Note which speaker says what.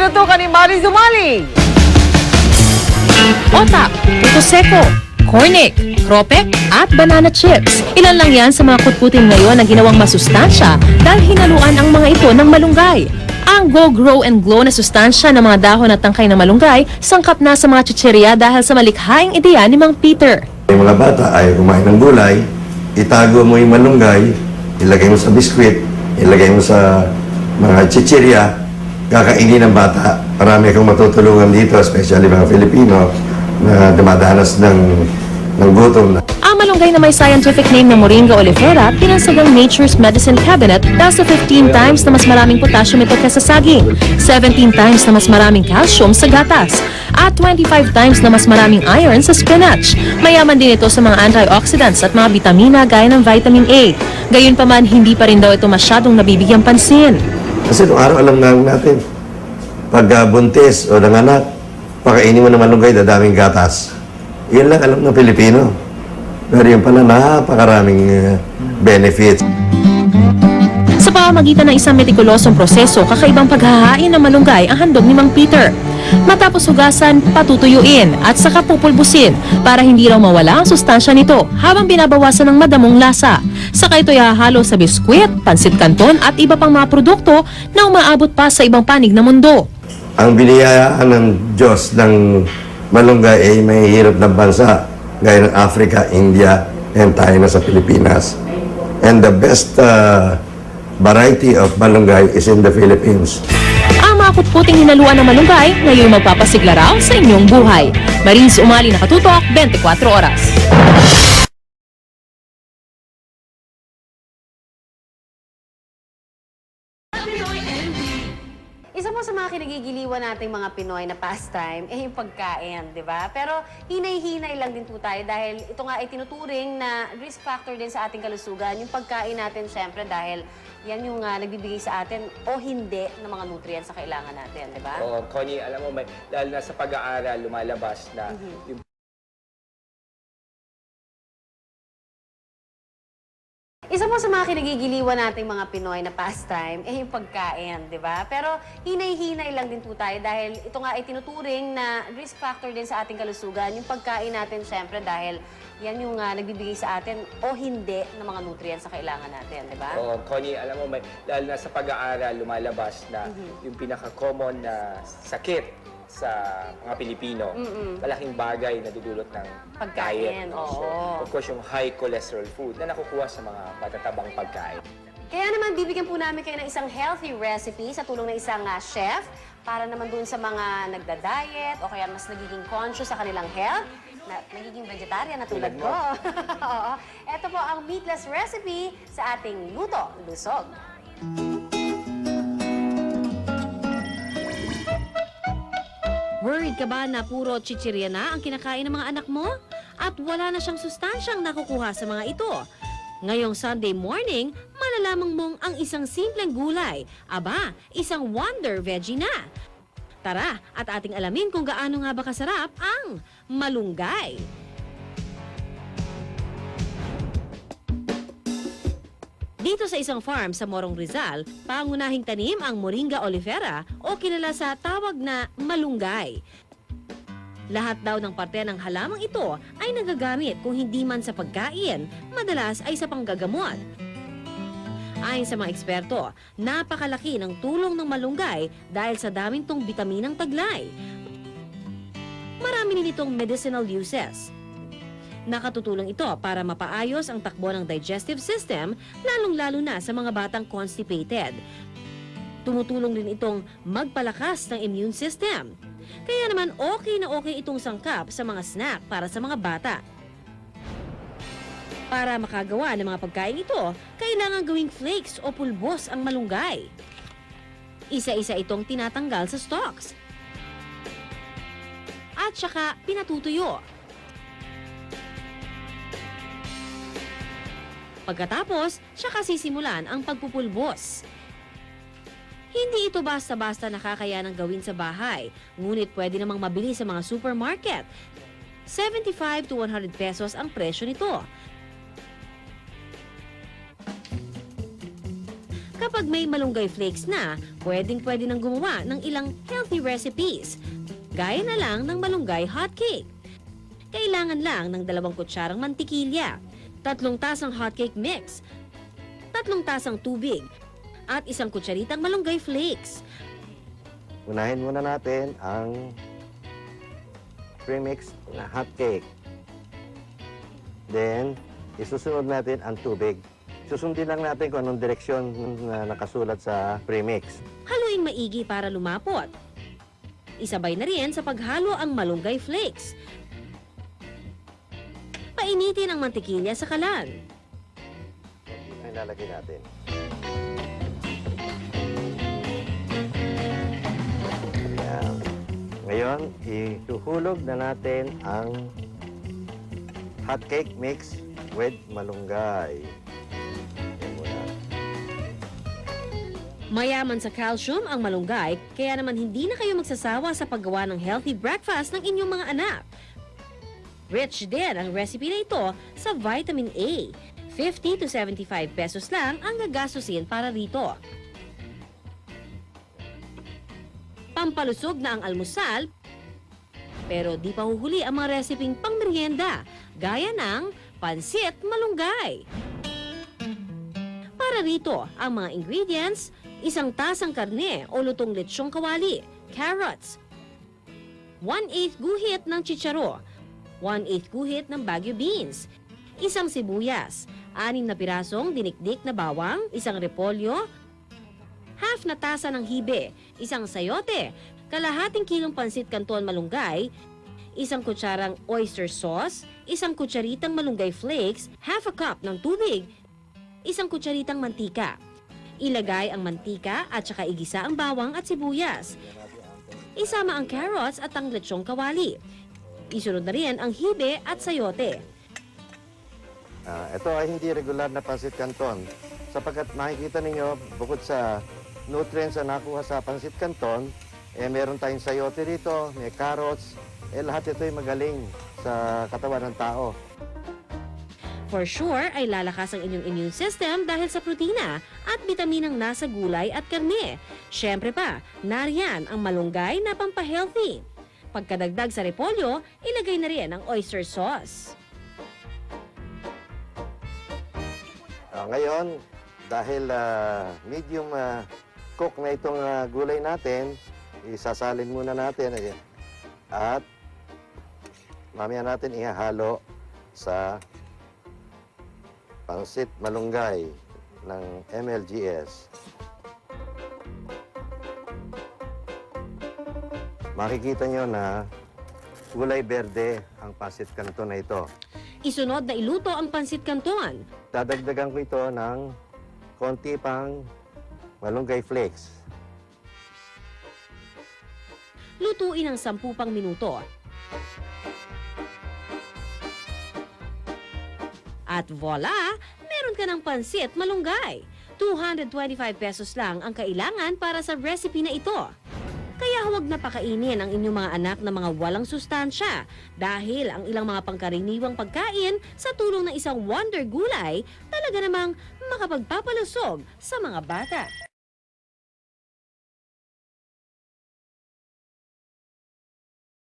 Speaker 1: tinutukan ni Mari Zumali.
Speaker 2: Otak, puto seko, cornic, kropek, at banana chips. Ilan lang yan sa mga kutkutin ngayon na ginawang masustansya dahil hinaluan ang mga ito ng malunggay. Ang Go Grow and Glow na sustansya ng mga dahon at tangkay ng malunggay sangkap na sa mga chichirya dahil sa malikhaing ideya ni Mang Peter.
Speaker 3: Yung mga bata ay kumain ng gulay, itago mo yung malunggay, ilagay mo sa biskwit, ilagay mo sa mga chichirya, kakainin ng bata. Marami akong matutulungan dito, especially mga Filipino na dumadanas ng gutom.
Speaker 2: Ang malunggay na may scientific name na Moringa oleifera, pinansagang Nature's Medicine Cabinet dahil sa 15 times na mas maraming potassium ito kaysa saging, 17 times na mas maraming calcium sa gatas, at 25 times na mas maraming iron sa spinach. Mayaman din ito sa mga antioxidants at mga bitamina gaya ng vitamin A. Gayunpaman, hindi pa rin daw ito masyadong nabibigyang pansin.
Speaker 3: Kasi nung araw alam natin, pag buntis o nanganak, pakainin mo ng malunggay, dadaming gatas. Yun lang alam ng Pilipino. Pero yun pala, napakaraming benefits.
Speaker 2: Sa pamamagitan ng isang metikulosong proseso, kakaibang paghahain ng malunggay ang handog ni Mang Peter. Matapos hugasan, patutuyuin at saka pupulbusin para hindi raw mawala ang sustansya nito habang binabawasan ng madamong lasa. Saka ito ihahalo sa biskwit, pansit canton at iba pang mga produkto na umaabot pa sa ibang panig ng mundo.
Speaker 3: Ang biniyayaan ng Diyos ng malunggay ay may hirap ng bansa gaya ng Africa, India, and tayo na sa Pilipinas. And the best variety of malunggay is in the Philippines.
Speaker 2: Ang mga kutkuting hinaluan ng malunggay ngayon magpapasigla raw sa inyong buhay. Marins Umali, nakatutok, 24 oras.
Speaker 4: Isa po sa mga kinagigiliwan nating mga Pinoy na pastime, yung pagkain, di ba? Pero hinay-hinay lang din po tayo dahil ito nga ay tinuturing na risk factor din sa ating kalusugan. Yung pagkain natin, syempre, dahil yan yung nagbibigay sa atin o hindi ng mga nutrients sa kailangan natin, di ba?
Speaker 5: Oo, Connie, alam mo, dahil na sa pag-aaral, lumalabas na yung
Speaker 4: Isa po sa mga kinagigiliwan nating mga Pinoy na pastime, yung pagkain, di ba? Pero hinay-hinay lang din po tayo dahil ito nga ay tinuturing na risk factor din sa ating kalusugan. Yung pagkain natin, syempre, dahil yan yung nagbibigay sa atin o hindi ng mga nutrients sa kailangan natin, di ba?
Speaker 5: Oo, Connie, alam mo, dahil na sa pag-aaral, lumalabas na yung pinaka-common na sakit sa mga Pilipino, malaking bagay na dudulot ng
Speaker 4: Pagkain,
Speaker 5: diet. No?
Speaker 4: oo.
Speaker 5: So, of course, yung high cholesterol food na nakukuha sa mga matatabang pagkain.
Speaker 4: Kaya naman, bibigyan po namin kayo ng isang healthy recipe sa tulong ng isang chef para naman dun sa mga nagda-diet o kaya mas nagiging conscious sa kanilang health, na nagiging vegetarian na tulad ko. Oo. Ito po ang meatless recipe sa ating Luto Lusog.
Speaker 2: Worried ka ba na puro chichirya na ang kinakain ng mga anak mo? At wala na siyang sustansyang nakukuha sa mga ito? Ngayong Sunday morning, malalamang mong ang isang simpleng gulay, aba, isang wonder veggie na. Tara at ating alamin kung gaano nga ba kasarap ang malunggay. Dito sa isang farm sa Morong Rizal, pangunahing tanim ang Moringa oleifera o kilala sa tawag na malunggay. Lahat daw ng parte ng halamang ito ay nagagamit kung hindi man sa pagkain, madalas ay sa panggagamot. Ayon sa mga eksperto, napakalaki ng tulong ng malunggay dahil sa daming tong bitaminang taglay. Marami din itong medicinal uses. Nakatutulong ito para mapaayos ang takbo ng digestive system, lalong-lalo na sa mga batang constipated. Tumutulong din itong magpalakas ng immune system. Kaya naman okay na okay itong sangkap sa mga snack para sa mga bata. Para makagawa ng mga pagkain ito, kailangan gawing flakes o pulbos ang malunggay. Isa-isa itong tinatanggal sa stalks. At saka pinatutuyo. Pagkatapos, saka sisimulan ang pagpupulbos. Hindi ito basta-basta nakakayanang gawin sa bahay, ngunit pwede namang mabili sa mga supermarket. 75 to 100 pesos ang presyo nito. Kapag may malunggay flakes na, pwedeng-pwede nang gumawa ng ilang healthy recipes. Gaya na lang ng malunggay hotcake. Kailangan lang ng 2 kutsarang mantikilya, 3 tasang hotcake mix, 3 tasang tubig, at 1 kutsaritang malunggay flakes.
Speaker 3: Unahin muna natin ang premix na hot cake. Then, isusunod natin ang tubig. Susundin lang natin kung anong direksyon na nakasulat sa premix.
Speaker 2: Haluin maigi para lumapot. Isabay na rin sa paghalo ang malunggay flakes. Painitin ang mantikilya sa kalan.
Speaker 3: Ito yung lalagay natin. Ayan. Ngayon, ihuhulog na natin ang hot cake mix with malunggay. Ayan muna.
Speaker 2: Mayaman sa calcium ang malunggay, kaya naman hindi na kayo magsasawa sa paggawa ng healthy breakfast ng inyong mga anak. Rich din ang recipe na ito sa vitamin A. 50 to 75 pesos lang ang gagastusin para rito. Pampalusog na ang almusal, pero di pa huhuli ang mga reseping pangmerienda, gaya ng pansit malunggay. Para rito, ang mga ingredients, 1 tasang karne o lutong letsyong kawali, carrots, 1/8 guhit ng chicharo, 1/8 guhit ng Baguio beans, 1 sibuyas, 6 na pirasong dinikdik na bawang, 1 repolyo, half na tasa ng hibe, 1 sayote, kalahating kilong pansit canton malunggay, 1 kutsarang oyster sauce, 1 kutsaritang malunggay flakes, half a cup ng tubig, 1 kutsaritang mantika. Ilagay ang mantika at saka igisa ang bawang at sibuyas. Isama ang carrots at ang letsyong kawali. Isunod na rin ang hibe at sayote.
Speaker 3: Ito ay hindi regular na pansit canton sapagkat makikita ninyo bukod sa nutrients na nakuha sa pansit canton, meron tayong sayote dito, may carrots, lahat ito ay magaling sa katawan ng tao.
Speaker 2: For sure ay lalakas ang inyong immune system dahil sa protina at bitaminang nasa gulay at karne. Syempre pa, nariyan ang malunggay na pampahealthy. Pagkadagdag sa repolyo, ilagay na rin ang oyster sauce.
Speaker 3: Ngayon, dahil medium cook na itong gulay natin, isasalin muna natin. Ayan. At mamaya natin ihahalo sa pansit malunggay ng MLGS. Makikita nyo na kulay berde ang pansit canton na ito.
Speaker 2: Isunod na iluto ang pansit canton.
Speaker 3: Dadagdagan ko ito ng konti pang malunggay flakes.
Speaker 2: Lutuin ng 10 pang minuto. At voila! Meron ka ng pansit malunggay. 225 pesos lang ang kailangan para sa recipe na ito. Kaya huwag na pakainin ang inyong mga anak na mga walang sustansya dahil ang ilang mga pangkaraniwang pagkain sa tulong ng isang wonder gulay talaga namang makapagpapalusog sa mga bata.